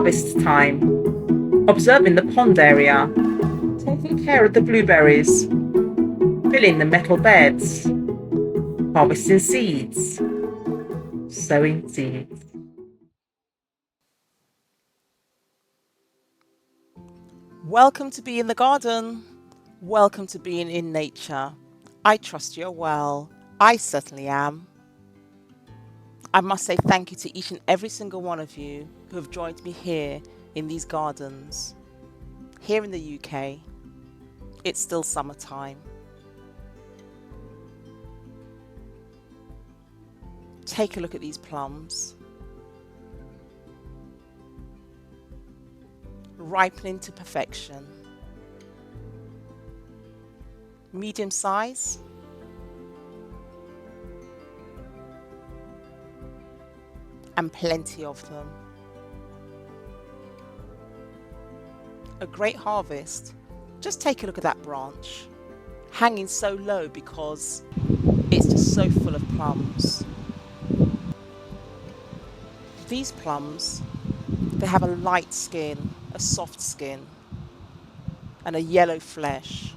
harvest time, observing the pond area, taking care of the blueberries, filling the metal beds, harvesting seeds, sowing seeds. Welcome to Be in the Garden. Welcome to being in nature. I trust you're well. I certainly am. I must say thank you to each and every single one of you who have joined me here in these gardens. Here in the UK, it's still summertime. Take a look at these plums. Ripening to perfection. Medium size. And plenty of them. A great harvest. Just take a look at that branch, hanging so low because it's just so full of plums. These plums, they have a light skin, a soft skin, and a yellow flesh,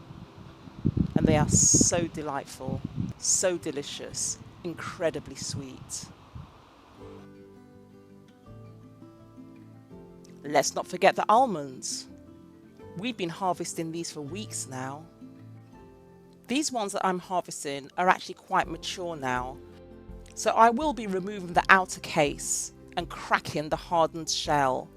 and they are so delightful, so delicious, incredibly sweet. Let's not forget the almonds. We've been harvesting these for weeks now. These ones that I'm harvesting are actually quite mature now, so I will be removing the outer case and cracking the hardened shell.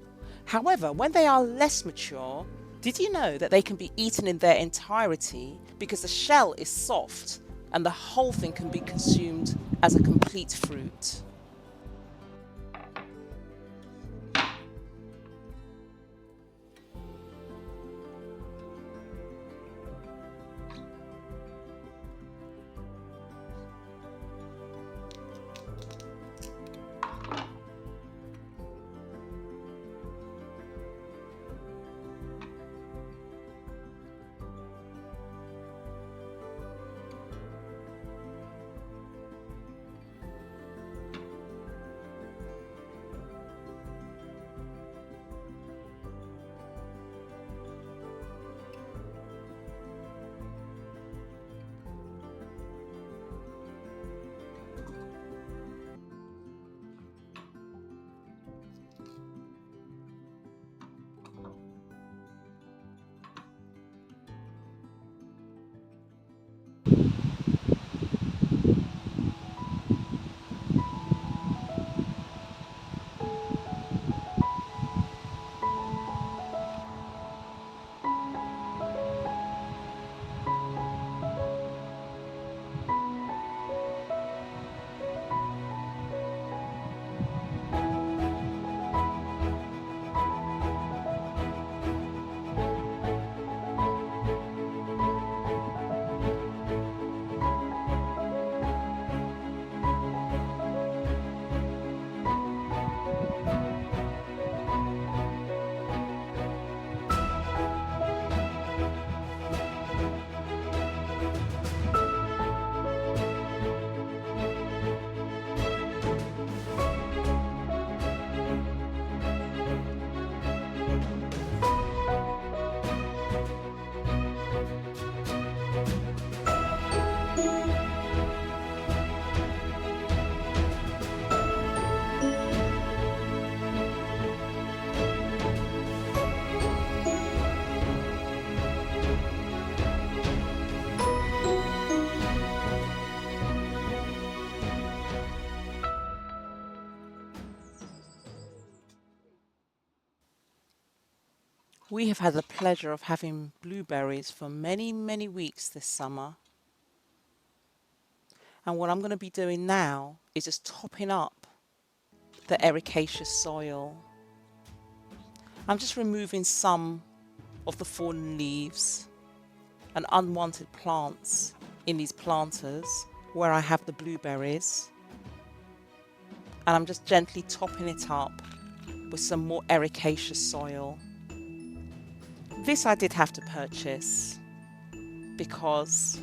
However, when they are less mature, did you know that they can be eaten in their entirety because the shell is soft and the whole thing can be consumed as a complete fruit? We have had the pleasure of having blueberries for many, many weeks this summer. And what I'm going to be doing now is just topping up the ericaceous soil. I'm just removing some of the fallen leaves and unwanted plants in these planters where I have the blueberries. And I'm just gently topping it up with some more ericaceous soil. This I did have to purchase because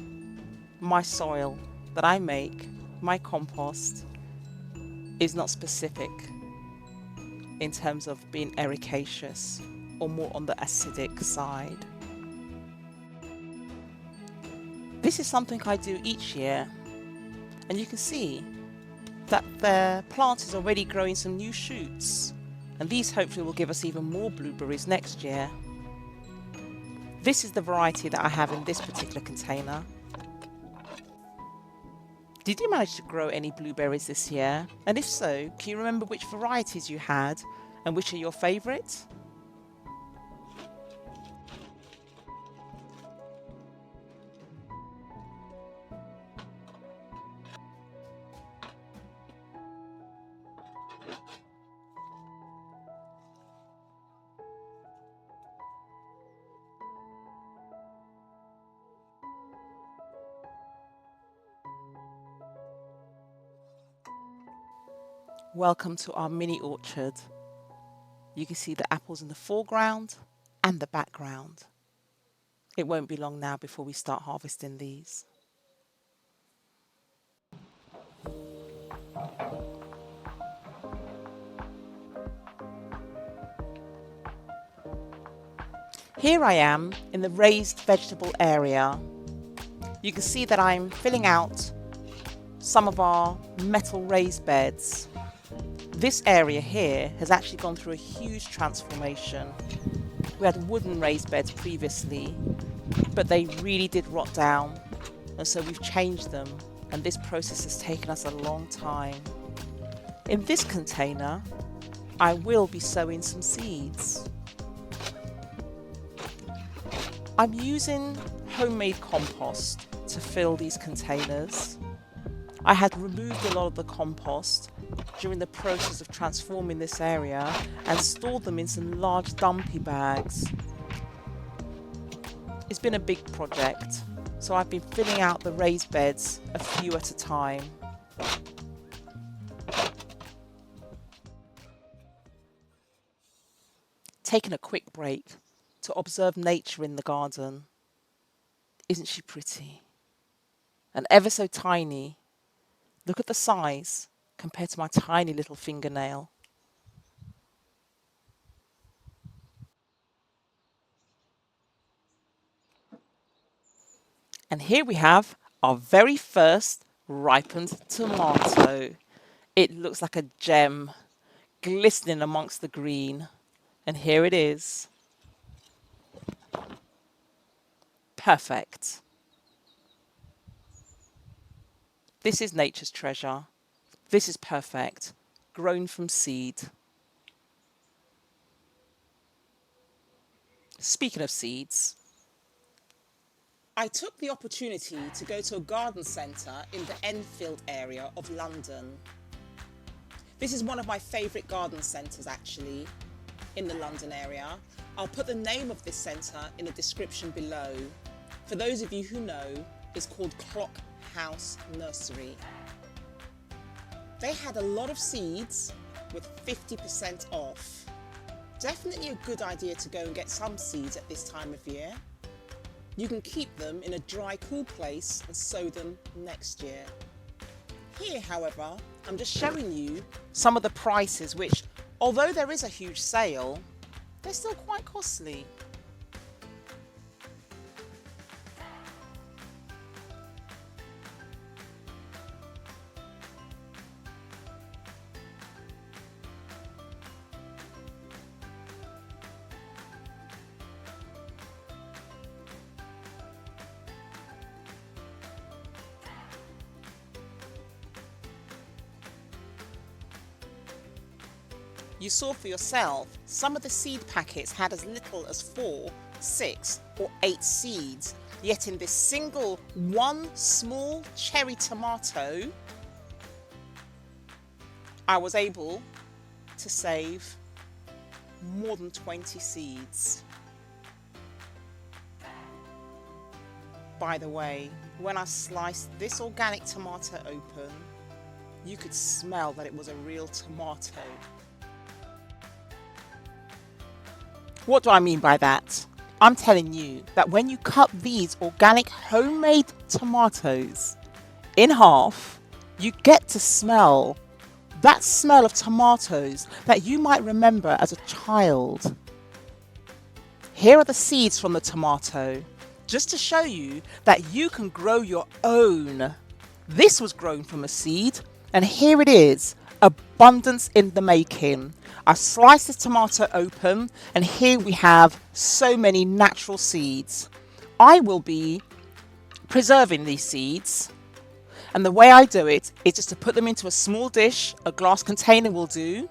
my soil that I make, my compost, is not specific. in terms of being ericaceous or more on the acidic side. This is something I do each year, and you can see that the plant is already growing some new shoots, and these hopefully will give us even more blueberries next year. This is the variety that I have in this particular container. Did you manage to grow any blueberries this year? And if so, can you remember which varieties you had and which are your favourite? Welcome to our mini orchard. You can see the apples in the foreground and the background. It won't be long now before we start harvesting these. Here I am in the raised vegetable area. You can see that I'm filling out some of our metal raised beds. This area here has actually gone through a huge transformation. We had wooden raised beds previously, but they really did rot down, and so we've changed them, and this process has taken us a long time. In this container, I will be sowing some seeds. I'm using homemade compost to fill these containers. I had removed a lot of the compost during the process of transforming this area and stored them in some large dumpy bags. It's been a big project, so I've been filling out the raised beds a few at a time. Taking a quick break to observe nature in the garden. Isn't she pretty? And ever so tiny. Look at the size compared to my tiny little fingernail. And here we have our very first ripened tomato. It looks like a gem, glistening amongst the green. And here it is. Perfect. This is nature's treasure. This is perfect. Grown from seed. Speaking of seeds, I took the opportunity to go to a garden centre in the Enfield area of London. This is one of my favourite garden centres actually, in the London area. I'll put the name of this centre in the description below. For those of you who know, it's called Clockhouse Nursery. They had a lot of seeds with 50% off. Definitely a good idea to go and get some seeds at this time of year. You can keep them in a dry, cool place and sow them next year. Here, however, I'm just showing you some of the prices which, although there is a huge sale, they're still quite costly. You saw for yourself, some of the seed packets had as little as 4, 6 or 8 seeds, yet in this single one small cherry tomato, I was able to save more than 20 seeds. By the way, when I sliced this organic tomato open, you could smell that it was a real tomato. What do I mean by that? I'm telling you that when you cut these organic homemade tomatoes in half, you get to smell That smell of tomatoes that you might remember as a child. Here are the seeds from the tomato, just to show you that you can grow your own. This was grown from a seed, and here it is, abundance in the making. I sliced this tomato open, and here we have so many natural seeds. I will be preserving these seeds, and the way I do it is just to put them into a small dish. A glass container will do,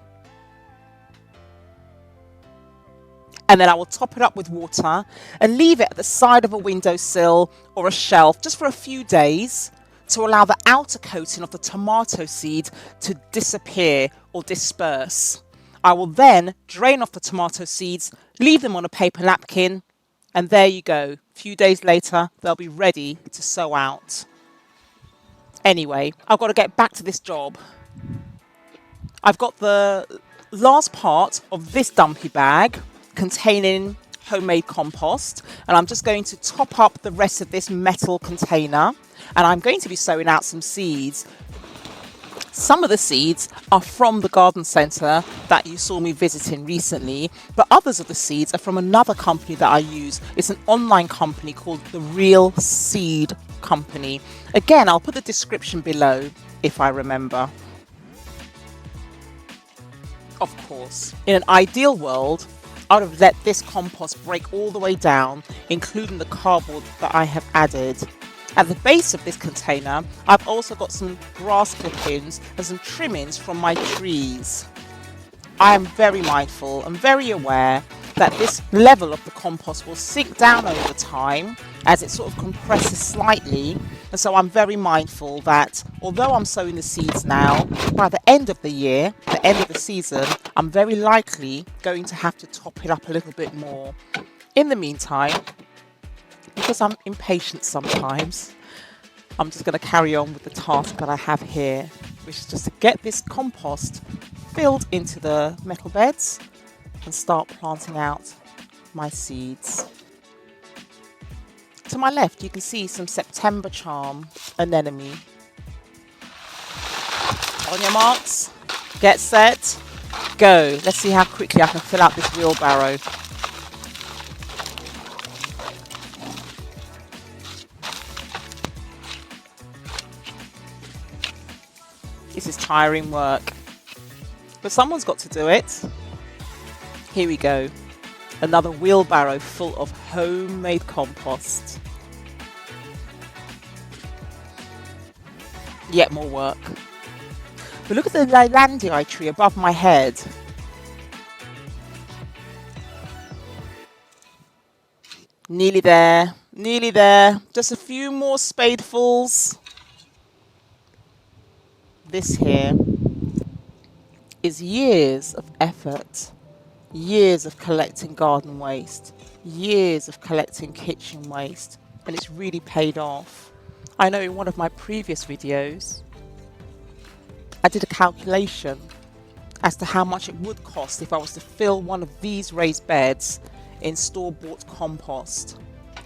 and then I will top it up with water and leave it at the side of a windowsill or a shelf just for a few days to allow the outer coating of the tomato seed to disappear or disperse. I will then drain off the tomato seeds, leave them on a paper napkin, and there you go. A few days later, they'll be ready to sow out. Anyway, I've got to get back to this job. I've got the last part of this dumpy bag containing homemade compost, and I'm just going to top up the rest of this metal container, and I'm going to be sowing out some seeds. Some of the seeds are from the garden centre that you saw me visiting recently, but others of the seeds are from another company that I use. It's an online company called The Real Seed Company. Again, I'll put the description below if I remember. Of course, in an ideal world, I would have let this compost break all the way down, including the cardboard that I have added. At the base of this container, I've also got some grass clippings and some trimmings from my trees. I am very mindful and very aware that this level of the compost will sink down over time as it sort of compresses slightly. And so I'm very mindful that although I'm sowing the seeds now, by the end of the year, the end of the season, I'm very likely going to have to top it up a little bit more. In the meantime, because I'm impatient sometimes, I'm just going to carry on with the task that I have here, which is just to get this compost filled into the metal beds and start planting out my seeds. To my left, you can see some September charm anemone. On your marks, get set, go. Let's see how quickly I can fill out this wheelbarrow. This is tiring work, but someone's got to do it. Here we go. Another wheelbarrow full of homemade compost. Yet more work. But look at the Leylandii tree above my head. Nearly there, nearly there. Just a few more spadefuls. This here is years of effort. Years of collecting garden waste, years of collecting kitchen waste, and it's really paid off. I know in one of my previous videos, I did a calculation as to how much it would cost if I was to fill one of these raised beds in store-bought compost,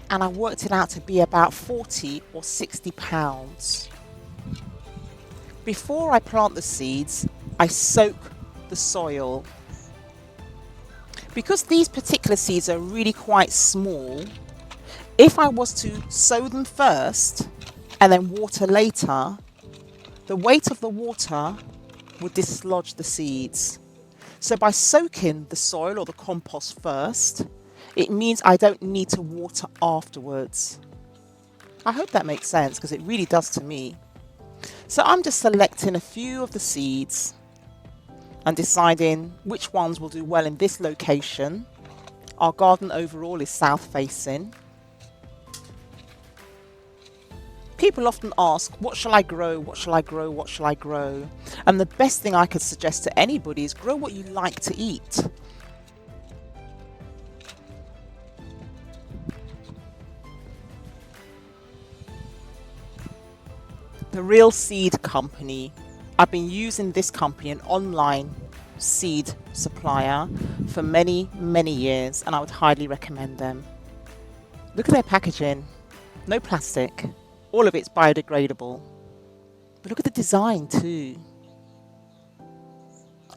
and I worked it out to be about 40 or 60 pounds. Before I plant the seeds, I soak the soil. Because these particular seeds are really quite small, if I was to sow them first and then water later, the weight of the water would dislodge the seeds. So by soaking the soil or the compost first, it means I don't need to water afterwards. I hope that makes sense, because it really does to me. So I'm just selecting a few of the seeds and deciding which ones will do well in this location. Our garden overall is south facing. People often ask, what shall I grow? What shall I grow? What shall I grow? And the best thing I could suggest to anybody is grow what you like to eat. The Real Seed Company. I've been using this company, an online seed supplier, for many, many years, and I would highly recommend them. Look at their packaging. No plastic. All of it's biodegradable. But look at the design too.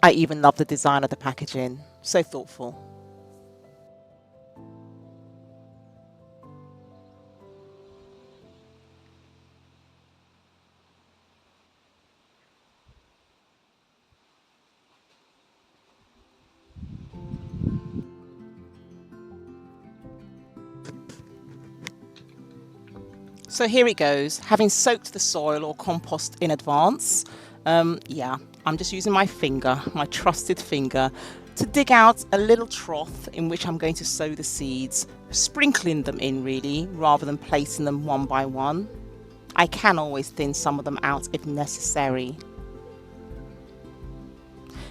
I even love the design of the packaging. So thoughtful. So here it goes, having soaked the soil or compost in advance. Yeah, I'm just using my finger, my trusted finger, to dig out a little trough in which I'm going to sow the seeds, sprinkling them in really, rather than placing them one by one. I can always thin some of them out if necessary.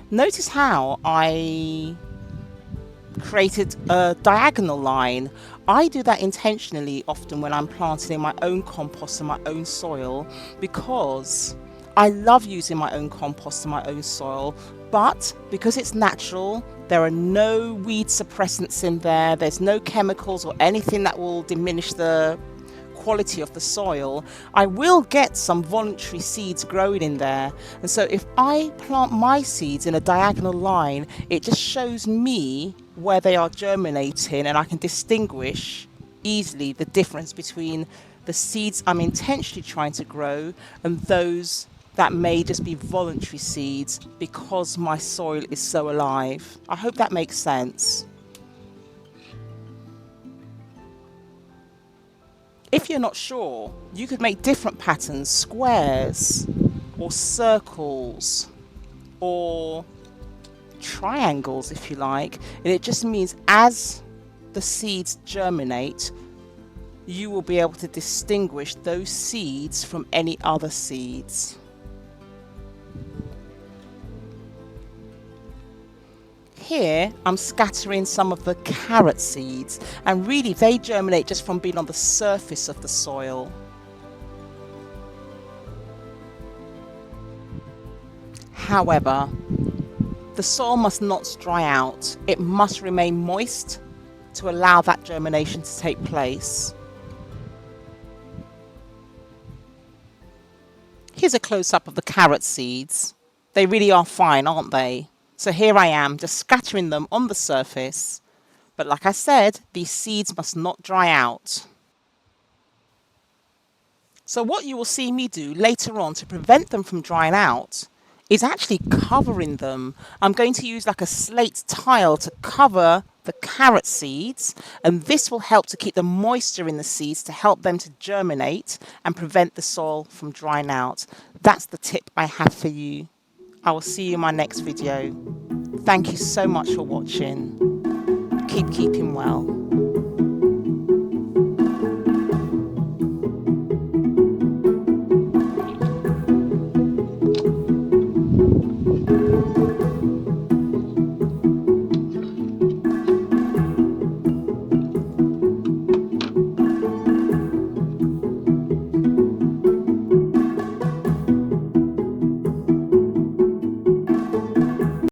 Notice how I created a diagonal line. I do that intentionally often when I'm planting in my own compost and my own soil, because I love using my own compost and my own soil, but because it's natural, there are no weed suppressants in there, there's no chemicals or anything that will diminish the quality of the soil, I will get some voluntary seeds growing in there. And so if I plant my seeds in a diagonal line, it just shows me where they are germinating, and I can distinguish easily the difference between the seeds I'm intentionally trying to grow and those that may just be voluntary seeds because my soil is so alive. I hope that makes sense. If you're not sure, you could make different patterns, squares or circles or triangles if you like, and it just means as the seeds germinate, you will be able to distinguish those seeds from any other seeds. Here I'm scattering some of the carrot seeds, and really they germinate just from being on the surface of the soil. However, the soil must not dry out. It must remain moist to allow that germination to take place. Here's a close-up of the carrot seeds. They really are fine, aren't they? So here I am, just scattering them on the surface. But like I said, these seeds must not dry out. So what you will see me do later on to prevent them from drying out is actually covering them. I'm going to use like a slate tile to cover the carrot seeds, and this will help to keep the moisture in the seeds to help them to germinate and prevent the soil from drying out. That's the tip I have for you. I will see you in my next video. Thank you so much for watching. Keep keeping well.